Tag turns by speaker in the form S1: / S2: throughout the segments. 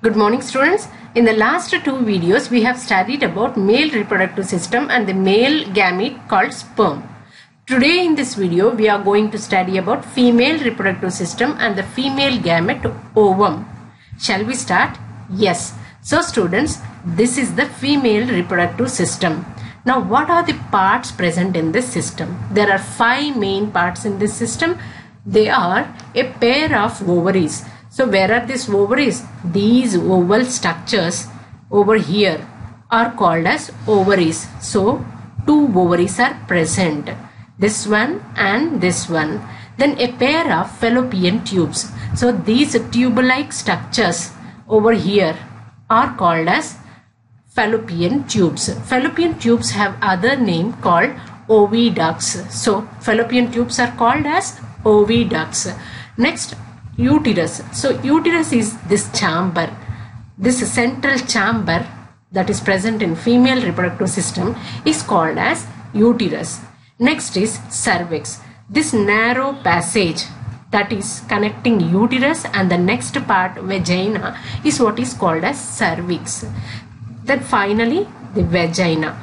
S1: Good morning students. In the last two videos we have studied about male reproductive system and the male gamete called sperm. Today in this video we are going to study about female reproductive system and the female gamete ovum. Shall we start? Yes. So students, this is the female reproductive system. Now what are the parts present in this system? There are 5 main parts in this system. They are a pair of ovaries. So where are these ovaries? These oval structures over here are called as ovaries. So 2 ovaries are present. This one and this one. Then a pair of fallopian tubes. So these tube-like structures over here are called as fallopian tubes. Fallopian tubes have other name called oviducts. So fallopian tubes are called as oviducts. Next, uterus. So uterus is this chamber, this central chamber that is present in female reproductive system is called as uterus. Next is cervix. This narrow passage that is connecting uterus and the next part vagina is what is called as cervix. Then finally the vagina.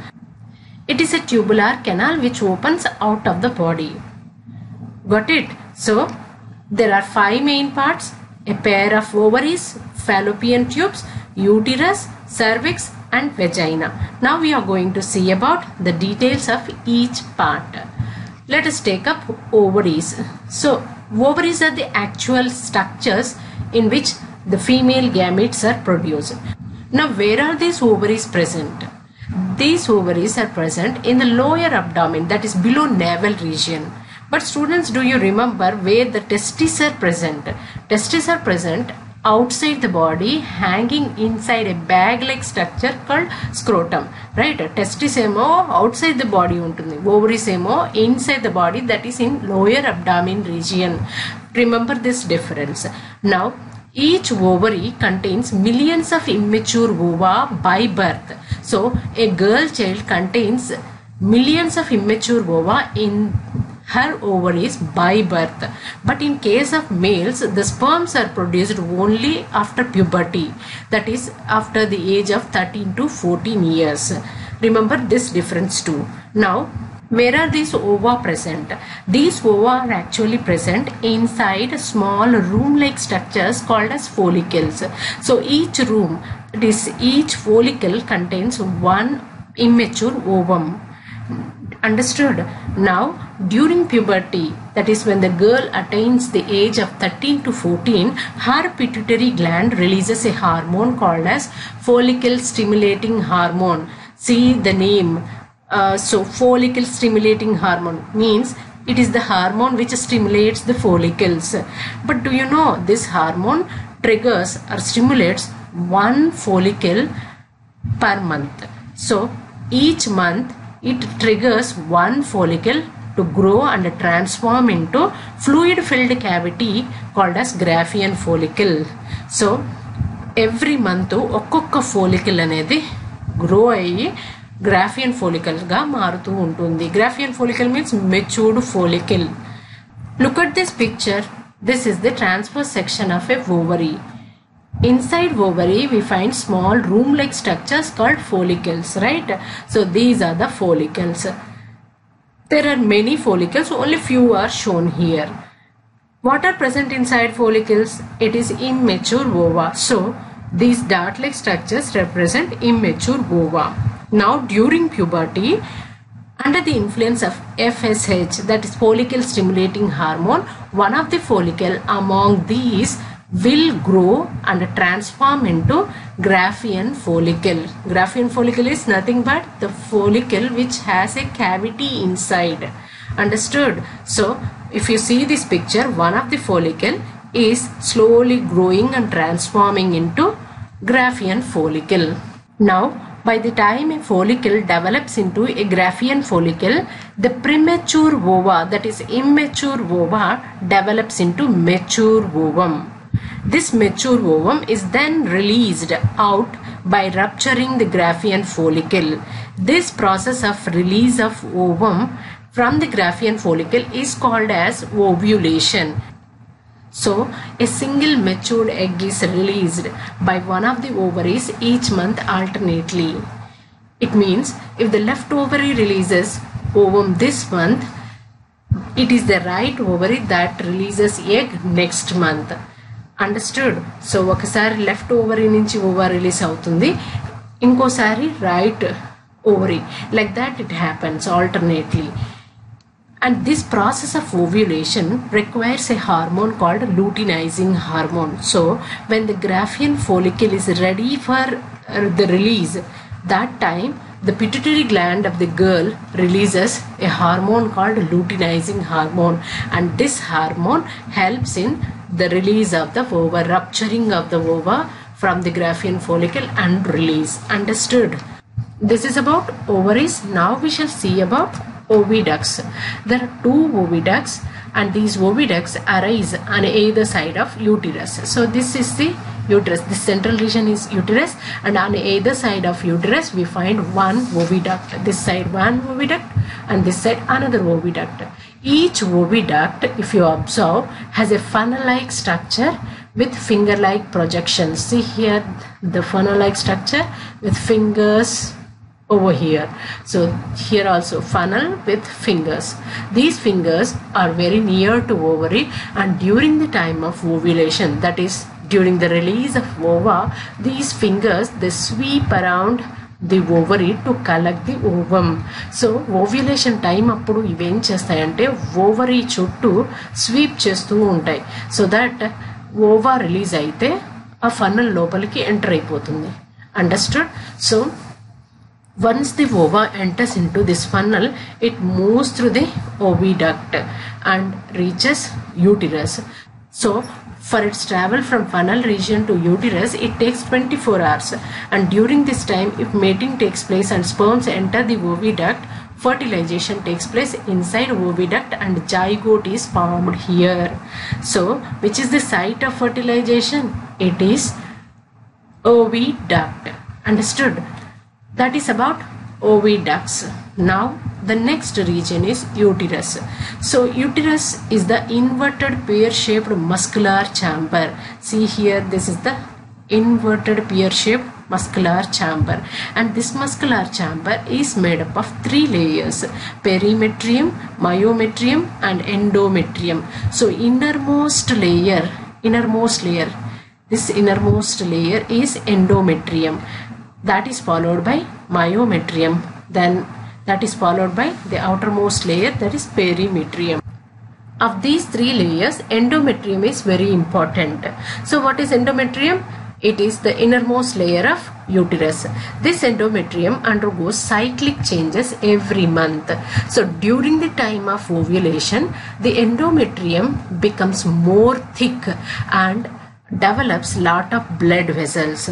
S1: It is a tubular canal which opens out of the body. Got it? So there are 5 main parts: a pair of ovaries, fallopian tubes, uterus, cervix and vagina. Now we are going to see about the details of each part. Let us take up ovaries. So ovaries are the actual structures in which the female gametes are produced. Now where are these ovaries present? These ovaries are present in the lower abdomen, that is below navel region. But students, do you remember where the testes are present? Testes are present outside the body, hanging inside a bag-like structure called scrotum. Right? Testes emo outside the body untundi. Ovaries emo inside the body, that is in lower abdomen region. Remember this difference. Now, each ovary contains millions of immature ova by birth. So, a girl child contains millions of immature ova in her ovaries by birth. But in case of males, the sperms are produced only after puberty, that is after the age of 13 to 14 years. Remember this difference too. Now, where are these ova present? These ova are actually present inside small room-like structures called as follicles. So each room, each follicle contains one immature ovum. Understood? Now, during puberty, that is when the girl attains the age of 13 to 14, her pituitary gland releases a hormone called as follicle stimulating hormone. See the name. So follicle stimulating hormone means it is the hormone which stimulates the follicles. But do you know this hormone triggers or stimulates one follicle per month. So each month it triggers one follicle to grow and transform into fluid filled cavity called as Graafian follicle. So every month ఒక్కొక్క follicle అనేది grow అయ్యి Graafian follicle గా మారుతూ ఉంటుంది. Graafian follicle means matured follicle. Look at this picture. This is the transverse section of a ovary. Inside ovary we find small room-like structures called follicles, right? So these are the follicles. There are many follicles, only few are shown here. What are present inside follicles? It is immature ova. So these dart-like structures represent immature ova. Now during puberty, under the influence of FSH, that is follicle stimulating hormone, one of the follicle among these will grow and transform into Graafian follicle. Graafian follicle is nothing but the follicle which has a cavity inside. Understood? So if you see this picture, one of the follicle is slowly growing and transforming into Graafian follicle. Now by the time a follicle develops into a Graafian follicle, the premature ova, that is immature ova, develops into mature ovum. This mature ovum is then released out by rupturing the Graafian follicle. This process of release of ovum from the Graafian follicle is called as ovulation. So a single matured egg is released by one of the ovaries each month alternately. It means if the left ovary releases ovum this month, it is the right ovary that releases egg next month. Understood? So ఒకసారి left ovary నుంచి ova release అవుతుంది, ఇంకోసారి right ovary. Like that it happens alternately. And this process of ovulation requires a hormone called luteinizing hormone. So when the Graafian follicle is ready for the release, that time the pituitary gland of the girl releases a hormone called luteinizing hormone, and this hormone helps in the release of the ova, rupturing of the ova from the Graafian follicle and release. Understood? This is about ovaries. Now we shall see about oviducts. There are two oviducts, and these oviducts arise on either side of uterus. So this is the uterus. This central region is uterus, and on either side of uterus we find one oviduct. This side one oviduct, and this side another oviduct. Each oviduct, if you observe, has a funnel-like structure with finger-like projections. See here the funnel-like structure with fingers over here. So here also funnel with fingers. These fingers are very near to ovary, and during the time of ovulation, that is during the release of ova, these fingers they sweep around the ovary to collect the ovum. So ovulation time appudu ఇవేం చేస్తాయంటే ovary చుట్టూ sweep చేస్తూ ఉంటాయి, so that ova release అయితే ఆ funnel లోపలికి enter అయిపోతుంది. Understood? So once the ova enters into this funnel, it moves through the oviduct and reaches uterus. So for its travel from funnel region to uterus, it takes 24 hours, and during this time if mating takes place and sperms enter the oviduct, fertilization takes place inside oviduct and zygote is formed here. So which is the site of fertilization? It is oviduct. Understood? That is about oviducts. Now the next region is uterus. So uterus is the inverted pear-shaped muscular chamber. See here, this is the inverted pear-shaped muscular chamber, and this muscular chamber is made up of 3 layers: perimetrium, myometrium and endometrium. So innermost layer, this innermost layer is endometrium. That is followed by myometrium, then that is followed by the outermost layer, that is perimetrium. Of these 3 layers, endometrium is very important. So what is endometrium? It is the innermost layer of uterus. This endometrium undergoes cyclic changes every month. So during the time of ovulation, the endometrium becomes more thick and develops lot of blood vessels.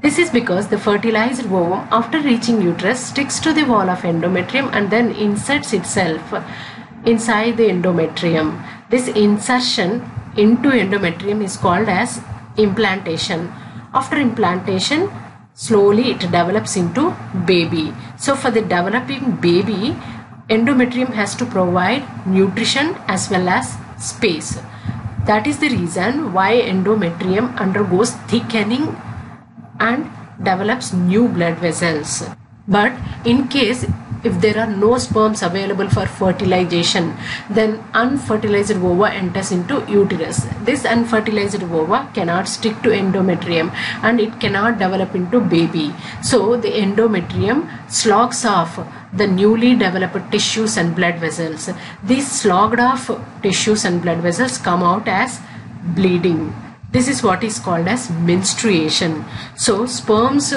S1: This is because the fertilized ovum after reaching uterus sticks to the wall of endometrium and then inserts itself inside the endometrium. This insertion into endometrium is called as implantation. After implantation, slowly it develops into baby. So for the developing baby, endometrium has to provide nutrition as well as space. That is the reason why endometrium undergoes thickening and develops new blood vessels. But in case if there are no sperms available for fertilization, then unfertilized ova enters into uterus. This unfertilized ova cannot stick to endometrium and it cannot develop into baby. So the endometrium slogs off the newly developed tissues and blood vessels. These slogged off tissues and blood vessels come out as bleeding. This is what is called as menstruation. So sperms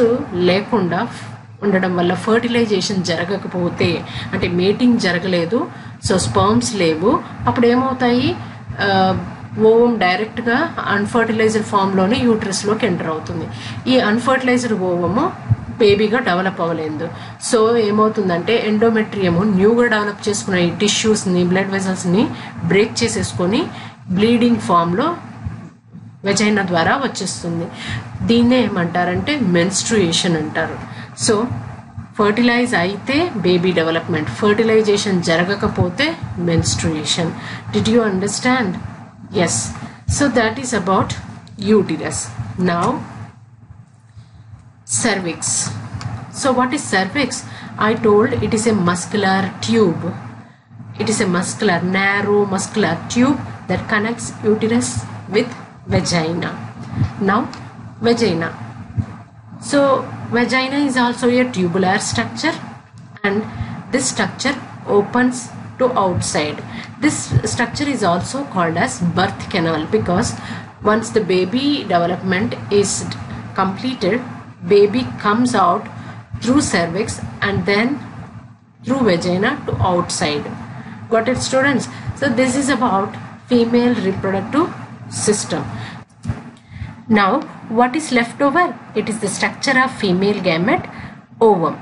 S1: lekunda ఉండడం వల్ల fertilisation జరగకపోతే, అంటే mating జరగలేదు, so sperms లేవు, అప్పుడు ఏమవుతాయి, ovum డైరెక్ట్గా unfertilised ఫామ్లోనే యూట్రస్లోకి enter అవుతుంది. ఈ అన్ఫర్టిలైజ్డ్ ఓవము బేబీగా డెవలప్ అవ్వలేదు. సో ఏమవుతుందంటే ఎండోమెట్రియము న్యూగా డెవలప్ చేసుకున్న ఈ టిష్యూస్ని, బ్లడ్ వెసల్స్ని బ్రేక్ చేసేసుకొని బ్లీడింగ్ ఫామ్లో వెజైనా ద్వారా వచ్చేస్తుంది. దీన్నే ఏమంటారంటే మెన్స్ట్రుయేషన్ అంటారు. సో ఫర్టిలైజ్ అయితే బేబీ డెవలప్మెంట్, ఫర్టిలైజేషన్ జరగకపోతే menstruation. Did you understand? Yes, so that is about uterus. Now cervix. So what is cervix? I told it is a muscular tube. It is a muscular, narrow muscular tube that connects uterus with vagina. Now vagina. So vagina is also a tubular structure, and this structure opens to outside. This structure is also called as birth canal, because once the baby development is completed, baby comes out through cervix and then through vagina to outside. Got it, students? So this is about female reproductive system. Now what is left over? It is the structure of female gamete, ovum.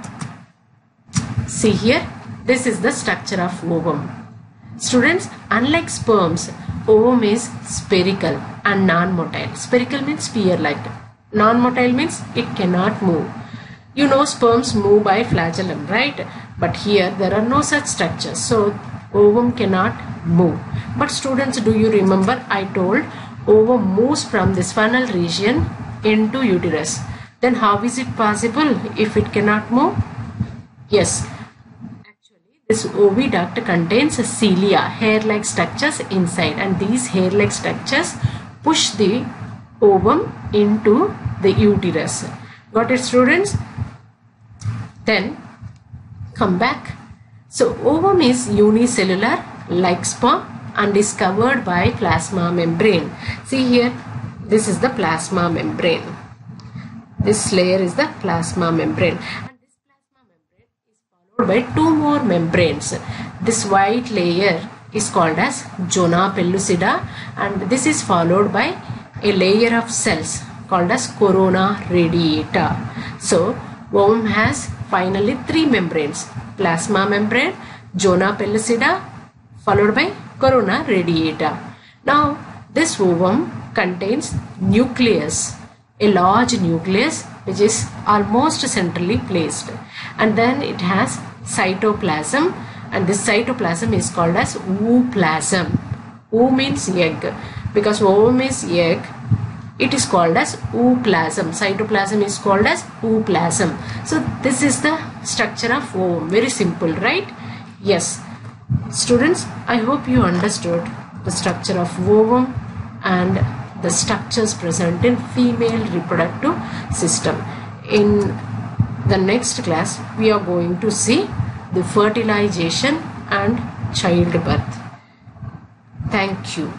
S1: See here, this is the structure of ovum. Students, unlike sperms, ovum is spherical and non-motile. Spherical means sphere-like. Non-motile means it cannot move. You know sperms move by flagellum, right? But here there are no such structures. So ovum cannot move. But students, do you remember I told ovum moves from this funnel region into uterus. Then how is it possible if it cannot move? Yes. This oviduct contains cilia, hair-like structures inside, and these hair-like structures push the ovum into the uterus. Got it, students? Then come back. So ovum is unicellular like sperm and is covered by plasma membrane. See here, this is the plasma membrane. This layer is the plasma membrane. By two more membranes. This white layer is called as zona pellucida, and this is followed by a layer of cells called as corona radiata. So ovum has finally three membranes: plasma membrane, zona pellucida, followed by corona radiata. Now this ovum contains nucleus, a large nucleus which is almost centrally placed, and then it has cytoplasm, and this cytoplasm is called as ooplasm. Oo means egg. Because ovum is egg, it is called as ooplasm. Cytoplasm is called as ooplasm. So this is the structure of ovum. Very simple, right? Yes. Students, I hope you understood the structure of ovum and the structures present in female reproductive system. In the next class, we are going to see the fertilization and childbirth. Thank you.